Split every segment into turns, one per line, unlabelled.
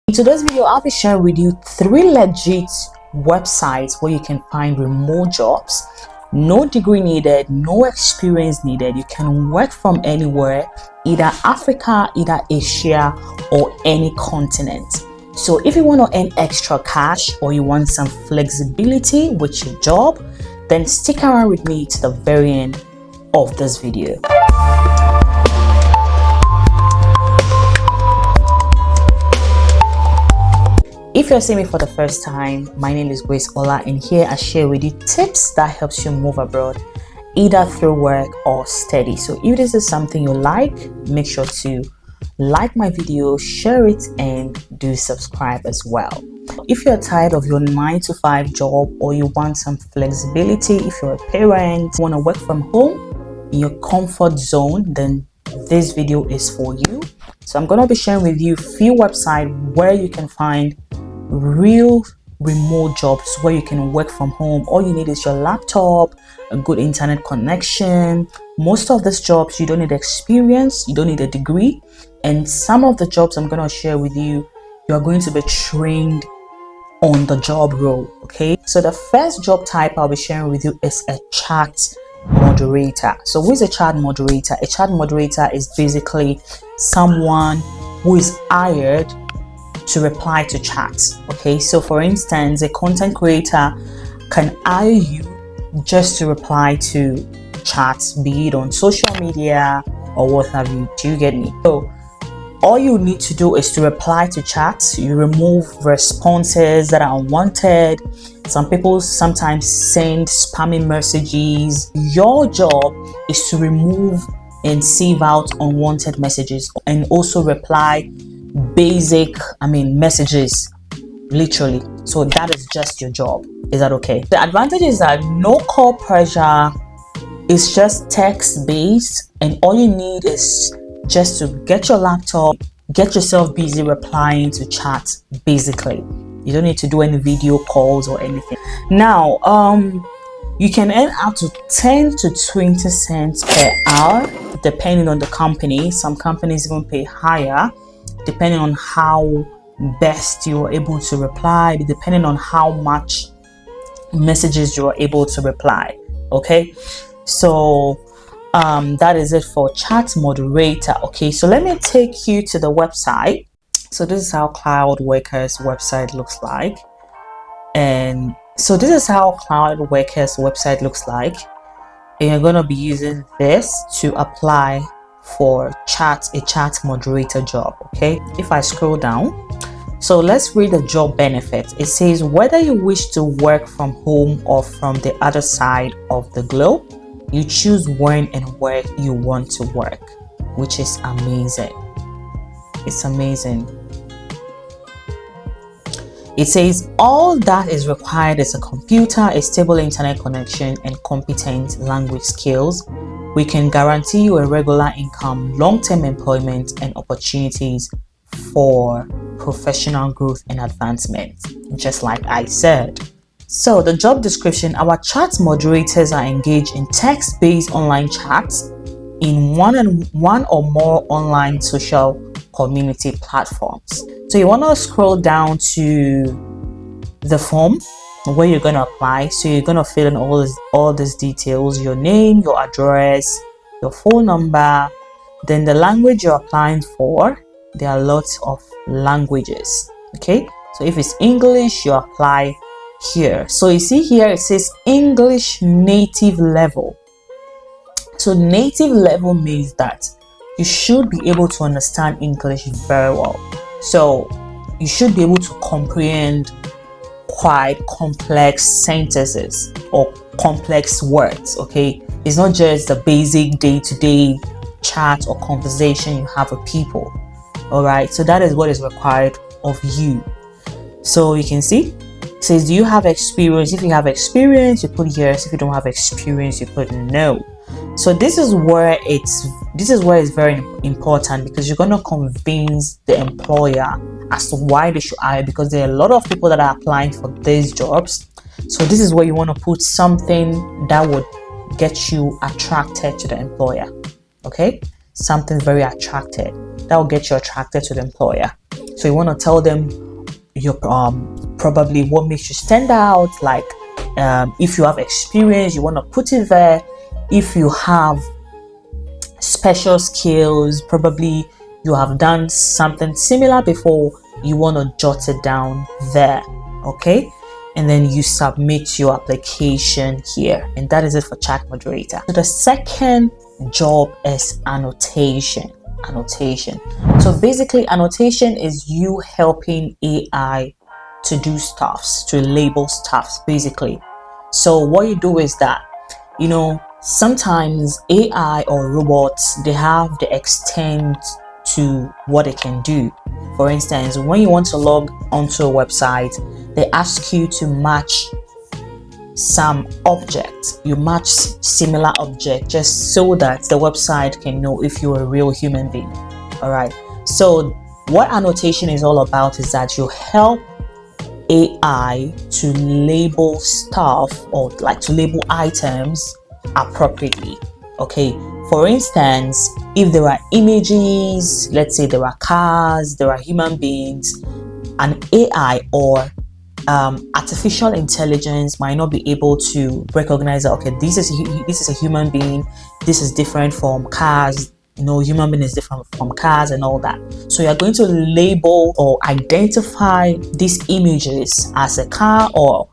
In today's video, I'll be sharing with you 3 legit websites where you can find remote jobs. No degree needed, no experience needed. You can work from anywhere, either Africa, either Asia, or any continent. So if you want to earn extra cash or you want some flexibility with your job, then stick around with me to the very end of this video. If you're seeing me for the first time, my name is Grace Ola, and here I share with you tips that helps you move abroad, either through work or study. So if this is something you like, make sure to like my video, share it, and do subscribe as well. If you're tired of your 9-to-5 job or you want some flexibility, if you're a parent, want to work from home in your comfort zone, then this video is for you. So I'm going to be sharing with you a few websites where you can find real remote jobs where you can work from home. All you need is your laptop, a good internet connection. Most of these jobs you don't need experience, you don't need a degree, and some of the jobs I'm going to share with you, you are going to be trained on the job role. Okay, so the first job type I'll be sharing with you is a chat moderator. So who is a chat moderator? A chat moderator is basically someone who is hired to reply to chats. Okay, so for instance, a content creator can hire you just to reply to chats, be it on social media or what have you. Do you get me? So all you need to do is to reply to chats. You remove responses that are unwanted. Some people sometimes send spamming messages. Your job is to remove and sieve out unwanted messages and also reply basic messages, literally. So that is just your job. Is that okay? The advantage is that no call pressure, is just text based, and all you need is just to get your laptop, get yourself busy replying to chat. Basically, you don't need to do any video calls or anything. Now you can earn up to 10 to 20 cents per hour depending on the company. Some companies even pay higher depending on how best you are able to reply, depending on how much messages you are able to reply. Okay, so that is it for chat moderator. Okay, so let me take you to the website. So this is how Cloud Workers website looks like, and so this is how Cloud Workers website looks like, and you're going to be using this to apply for a chat moderator job. Okay, if I scroll down, so let's read the job benefits. It says whether you wish to work from home or from the other side of the globe, you choose when and where you want to work, which is amazing. It's amazing. It says all that is required is a computer, a stable internet connection, and competent language skills. We can guarantee you a regular income, long-term employment, and opportunities for professional growth and advancement, just like I said. So the job description: our chat moderators are engaged in text-based online chats in one or more online social community platforms. So you want to scroll down to the form where you're going to apply. So you're going to fill in all these details: your name, your address, your phone number, then the language you're applying for. There are lots of languages. Okay, so if it's English, you apply here. So you see here it says English native level. So native level means that you should be able to understand English very well. So you should be able to comprehend quite complex sentences or complex words. Okay, it's not just the basic day-to-day chat or conversation you have with people. All right, so that is what is required of you. So you can see it says, do you have experience? If you have experience, you put yes. If you don't have experience, you put no. So this is where it's very important, because you're going to convince the employer as to why they should hire, because there are a lot of people that are applying for these jobs. So this is where you want to put something that would get you attracted to the employer. Okay, something very attractive that will get you attracted to the employer. So you want to tell them your probably what makes you stand out, like if you have experience, you want to put it there. If you have special skills, probably you have done something similar before, you want to jot it down there. Okay, and then you submit your application here, and that is it for chat moderator. So the second job is annotation. So basically, annotation is you helping AI to do stuffs, to label stuffs basically. So what you do is that, you know, sometimes AI or robots, they have the extent to what they can do. For instance, when you want to log onto a website, they ask you to match some object. You match similar object just so that the website can know if you're a real human being. All right, so what annotation is all about is that you help AI to label stuff, or like to label items appropriately. Okay, for instance, if there are images, let's say there are cars, there are human beings, an AI or artificial intelligence might not be able to recognize that, okay, this is a human being, this is different from cars, you know, human being is different from cars and all that. So you're going to label or identify these images as a car or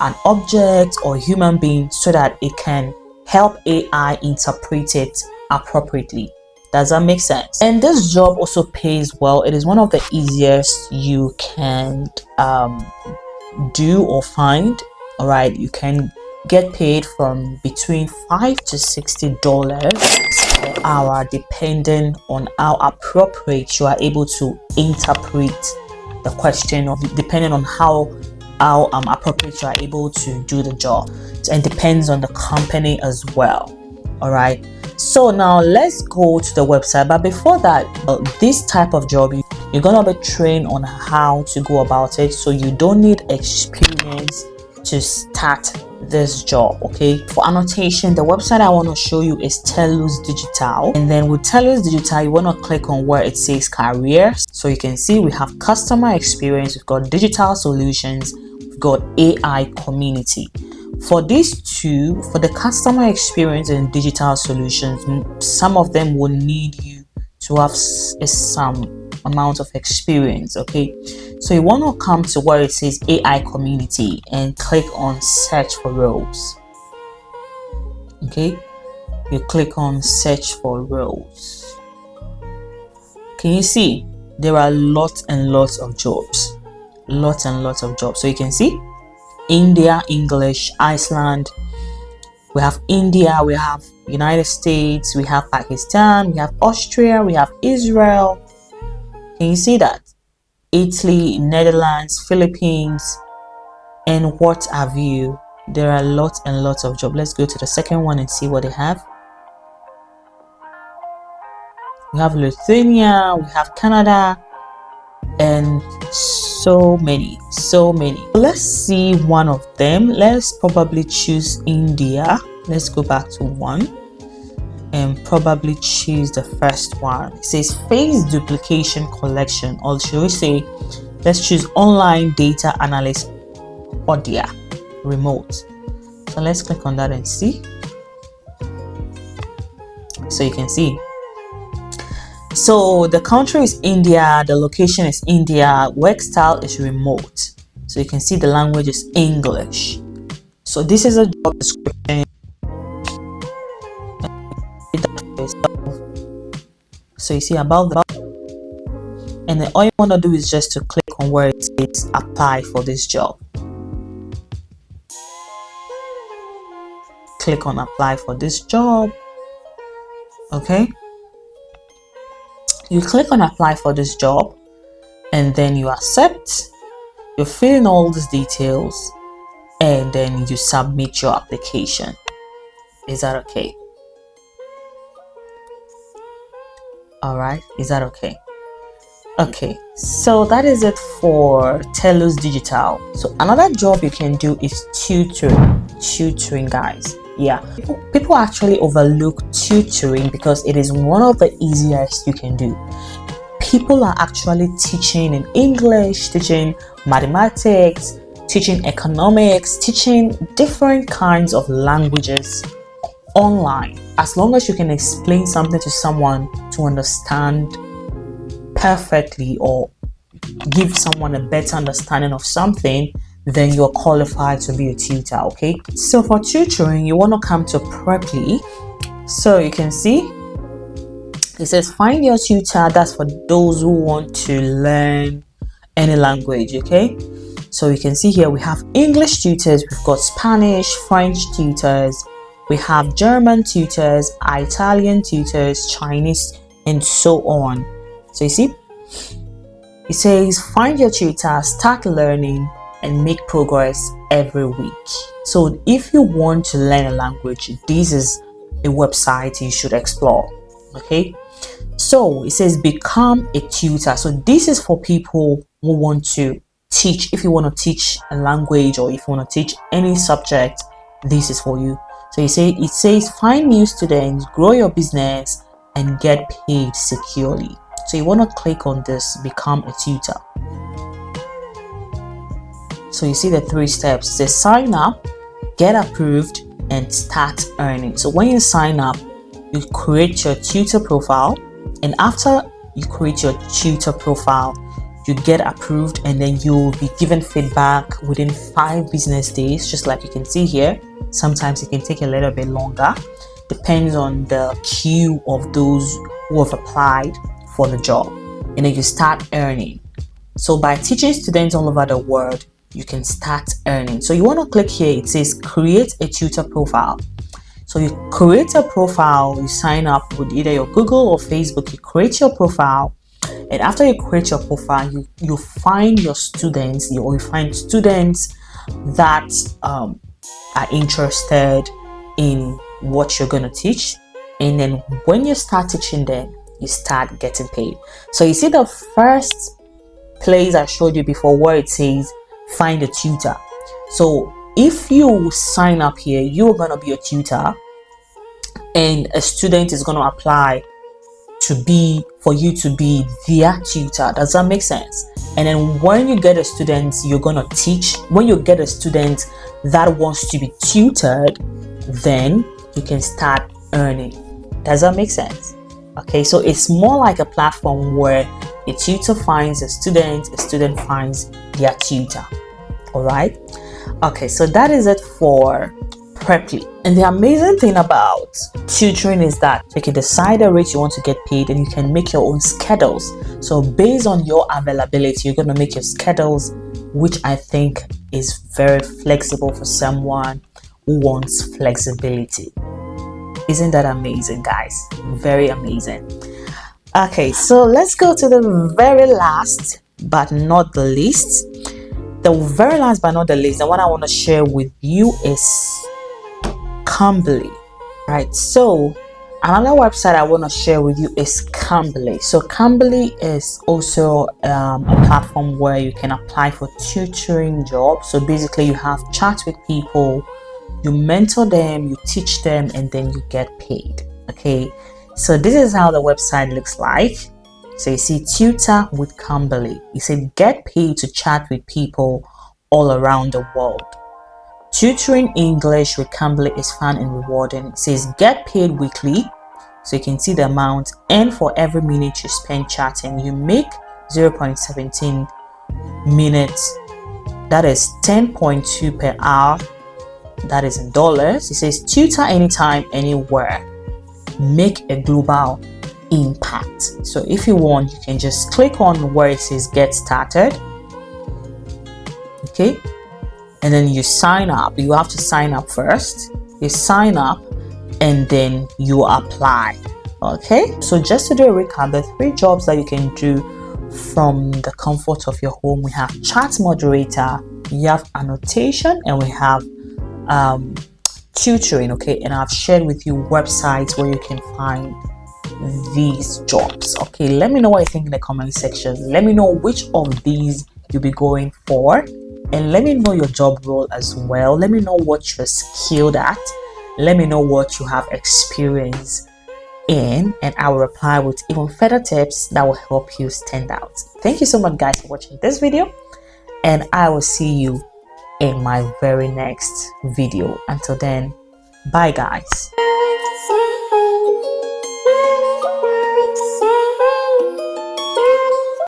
an object or human being so that it can help AI interpret it appropriately. Does that make sense? And this job also pays well. It is one of the easiest you can do or find. All right, you can get paid from between $5 to $60 per hour, depending on how appropriate you are able to interpret the question, or depending on how appropriate you are able to do the job. And depends on the company as well. All right, so now let's go to the website. But before that, this type of job, you're gonna be trained on how to go about it, so you don't need experience to start this job. Okay, for annotation, the website I want to show you is Telus Digital, and then with Telus Digital, you want to click on where it says careers. So you can see we have customer experience, we've got digital solutions, we've got AI community. For these two, for the customer experience and digital solutions, some of them will need you to have some amount of experience. Okay, so you want to come to where it says AI community and click on search for roles. Okay, you click on search for roles. Can you see there are lots and lots of jobs, so you can see India, English, Iceland, we have India, we have United States, we have Pakistan, we have Austria, we have Israel. Can you see that? Italy, Netherlands, Philippines, and what have you. There are lots and lots of jobs. Let's go to the second one and see what they have. We have Lithuania, we have Canada, and so many. Let's see one of them. Let's probably choose India. Let's go back to one and probably choose the first one. It says face duplication collection, or should we say, let's choose online data analyst audio remote. So let's click on that and see. So you can see, so the country is India, the location is India, work style is remote. So you can see the language is English. So this is a job description. So you see about the, and then all you want to do is just to click on where it says apply for this job. Click on apply for this job. Okay, you click on apply for this job, and then you accept. You fill in all these details, and then you submit your application. Is that okay? All right, is that okay? Okay, so that is it for Telus Digital. So another job you can do is tutoring, guys. Yeah, people actually overlook tutoring because it is one of the easiest you can do. people are actually teaching in English, teaching mathematics, teaching economics, teaching different kinds of languages online. As long as you can explain something to someone to understand perfectly or give someone a better understanding of something, then you're qualified to be a tutor. Okay, so for tutoring, you want to come to Preply. So you can see it says find your tutor. That's for those who want to learn any language. Okay, so you can see here we have English tutors, we've got Spanish, French tutors, we have German tutors, Italian tutors, Chinese, and so on. So you see it says find your tutor, start learning, and make progress every week. So if you want to learn a language, this is a website you should explore. Okay, so it says become a tutor. So this is for people who want to teach. If you want to teach a language or if you want to teach any subject, this is for you. So it says find new students, grow your business, and get paid securely. So you want to click on this, become a tutor. So you see the 3 steps. It says sign up, get approved, and start earning. So when you sign up, you create your tutor profile, and after you create your tutor profile, you get approved, and then you will be given feedback within 5 business days, just like you can see here. Sometimes it can take a little bit longer, depends on the queue of those who have applied for the job, and then you start earning. So by teaching students all over the world, you can start earning. So you want to click here, it says create a tutor profile. So you create a profile, you sign up with either your Google or Facebook, you create your profile, and after you create your profile, you find your students, you find students that are interested in what you're going to teach, and then when you start teaching them, you start getting paid. So you see the first place I showed you before where it says find a tutor. So if you sign up here, you're going to be a tutor, and a student is going to apply for you to be their tutor. Does that make sense? And then when you get a student, you're going to teach. When you get a student that wants to be tutored, then you can start earning. Does that make sense? Okay, so it's more like a platform where a tutor finds a student finds their tutor. All right. Okay, so that is it for Preply. And the amazing thing about tutoring is that you can decide the rate you want to get paid, and you can make your own schedules. So based on your availability, you're going to make your schedules, which I think is very flexible for someone who wants flexibility. Isn't that amazing, guys? Very amazing. Okay, so let's go to the very last but not the least. The very last but not the least, the one I want to share with you is Cambly. Right, so another website I want to share with you is Cambly. So Cambly is also a platform where you can apply for tutoring jobs. So basically you have chats with people, you mentor them, you teach them, and then you get paid. Okay, so this is how the website looks like. So you see tutor with Cambly. You say get paid to chat with people all around the world. Tutoring English with Cambly is fun and rewarding. It says get paid weekly. So you can see the amount, and for every minute you spend chatting, you make 0.17 minutes. That is 10.2 per hour. That is in dollars. It says tutor anytime, anywhere. Make a global impact. So if you want, you can just click on where it says get started. Okay, and then you sign up. You have to sign up first. You sign up and then you apply. Okay, so just to do a recap, the 3 jobs that you can do from the comfort of your home. We have chat moderator, we have annotation, and we have tutoring. Okay, and I've shared with you websites where you can find these jobs. Okay, let me know what you think in the comment section. Let me know which of these you'll be going for, and let me know your job role as well. Let me know what you're skilled at. Let me know what you have experience in, and I will reply with even further tips that will help you stand out. Thank you so much guys for watching this video, and I will see you in my very next video. Until then, bye guys.